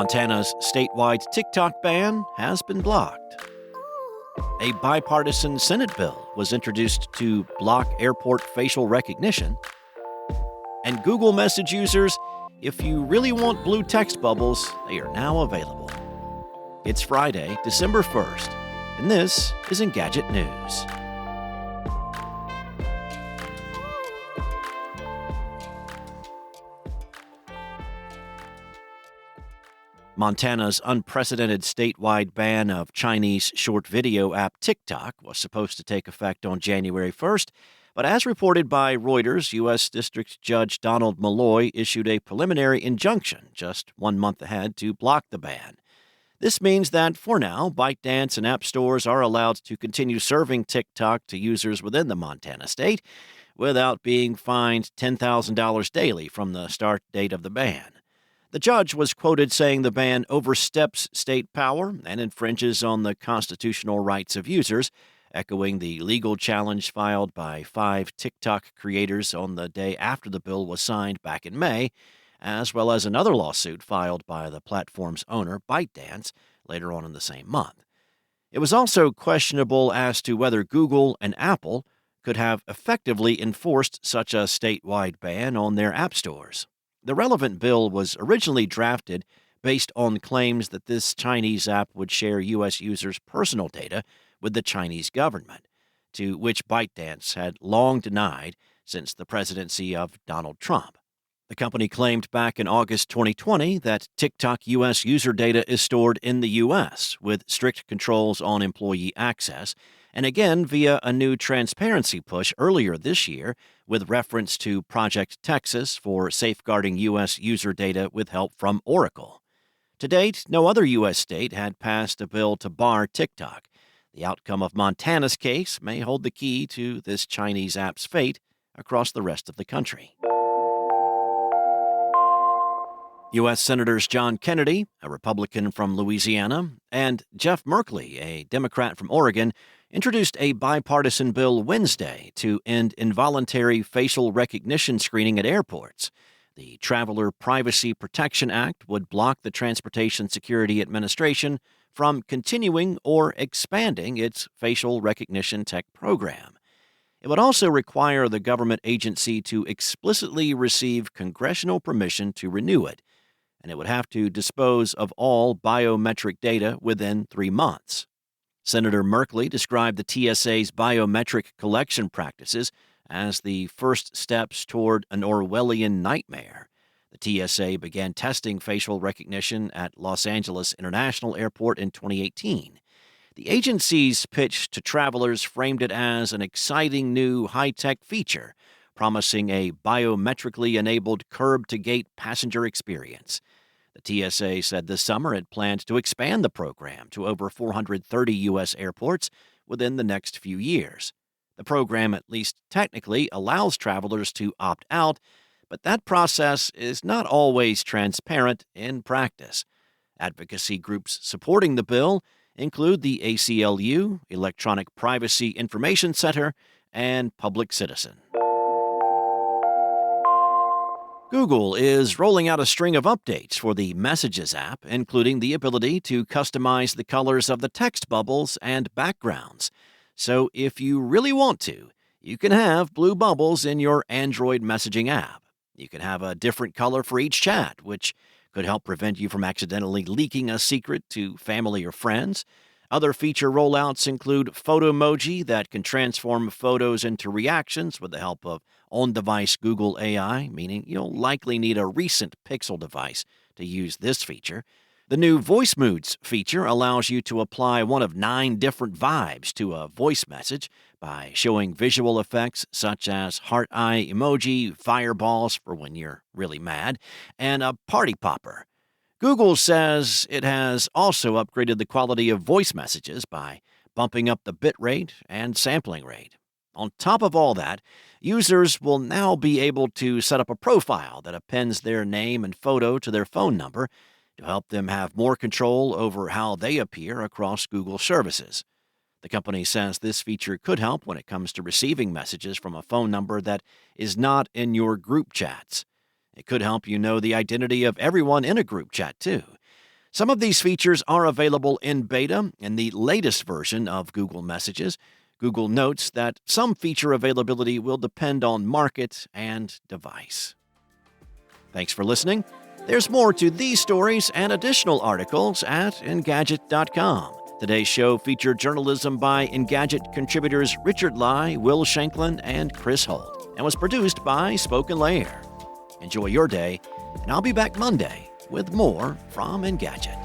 Montana's statewide TikTok ban has been blocked. A bipartisan Senate bill was introduced to block airport facial recognition. And Google Message users, if you really want blue text bubbles, they are now available. It's Friday, December 1st, and this is Engadget News. Montana's unprecedented statewide ban of Chinese short video app TikTok was supposed to take effect on January 1st, but as reported by Reuters, U.S. District Judge Donald Malloy issued a preliminary injunction just 1 month ahead to block the ban. This means that, for now, ByteDance and app stores are allowed to continue serving TikTok to users within the Montana state without being fined $10,000 daily from the start date of the ban. The judge was quoted saying the ban oversteps state power and infringes on the constitutional rights of users, echoing the legal challenge filed by 5 TikTok creators on the day after the bill was signed back in May, as well as another lawsuit filed by the platform's owner, ByteDance, later on in the same month. It was also questionable as to whether Google and Apple could have effectively enforced such a statewide ban on their app stores. The relevant bill was originally drafted based on claims that this Chinese app would share U.S. users' personal data with the Chinese government, to which ByteDance had long denied since the presidency of Donald Trump. The company claimed back in August 2020 that TikTok U.S. user data is stored in the U.S., with strict controls on employee access, and again via a new transparency push earlier this year with reference to Project Texas for safeguarding U.S. user data with help from Oracle. To date, no other U.S. state had passed a bill to bar TikTok. The outcome of Montana's case may hold the key to this Chinese app's fate across the rest of the country. U.S. Senators John Kennedy, a Republican from Louisiana, and Jeff Merkley, a Democrat from Oregon, introduced a bipartisan bill Wednesday to end involuntary facial recognition screening at airports. The Traveler Privacy Protection Act would block the Transportation Security Administration from continuing or expanding its facial recognition tech program. It would also require the government agency to explicitly receive congressional permission to renew it, and it would have to dispose of all biometric data within 3 months. Senator Merkley described the TSA's biometric collection practices as the first steps toward an Orwellian nightmare. The TSA began testing facial recognition at Los Angeles International Airport in 2018. The agency's pitch to travelers framed it as an exciting new high-tech feature, promising a biometrically enabled curb-to-gate passenger experience. The TSA said this summer it planned to expand the program to over 430 U.S. airports within the next few years. The program, at least technically, allows travelers to opt out, but that process is not always transparent in practice. Advocacy groups supporting the bill include the ACLU, Electronic Privacy Information Center, and Public Citizen. Google is rolling out a string of updates for the Messages app, including the ability to customize the colors of the text bubbles and backgrounds. So if you really want to, you can have blue bubbles in your Android messaging app. You can have a different color for each chat, which could help prevent you from accidentally leaking a secret to family or friends. Other feature rollouts include Photomoji that can transform photos into reactions with the help of on-device Google AI, meaning you'll likely need a recent Pixel device to use this feature. The new Voice Moods feature allows you to apply one of 9 different vibes to a voice message by showing visual effects such as heart eye emoji, fireballs for when you're really mad, and a party popper. Google says it has also upgraded the quality of voice messages by bumping up the bit rate and sampling rate. On top of all that, users will now be able to set up a profile that appends their name and photo to their phone number to help them have more control over how they appear across Google services. The company says this feature could help when it comes to receiving messages from a phone number that is not in your group chats. It could help you know the identity of everyone in a group chat, too. Some of these features are available in beta in the latest version of Google Messages. Google notes that some feature availability will depend on market and device. Thanks for listening. There's more to these stories and additional articles at Engadget.com. Today's show featured journalism by Engadget contributors Richard Lai, Will Shanklin, and Chris Holt, and was produced by Spoken Layer. Enjoy your day, and I'll be back Monday with more from Engadget.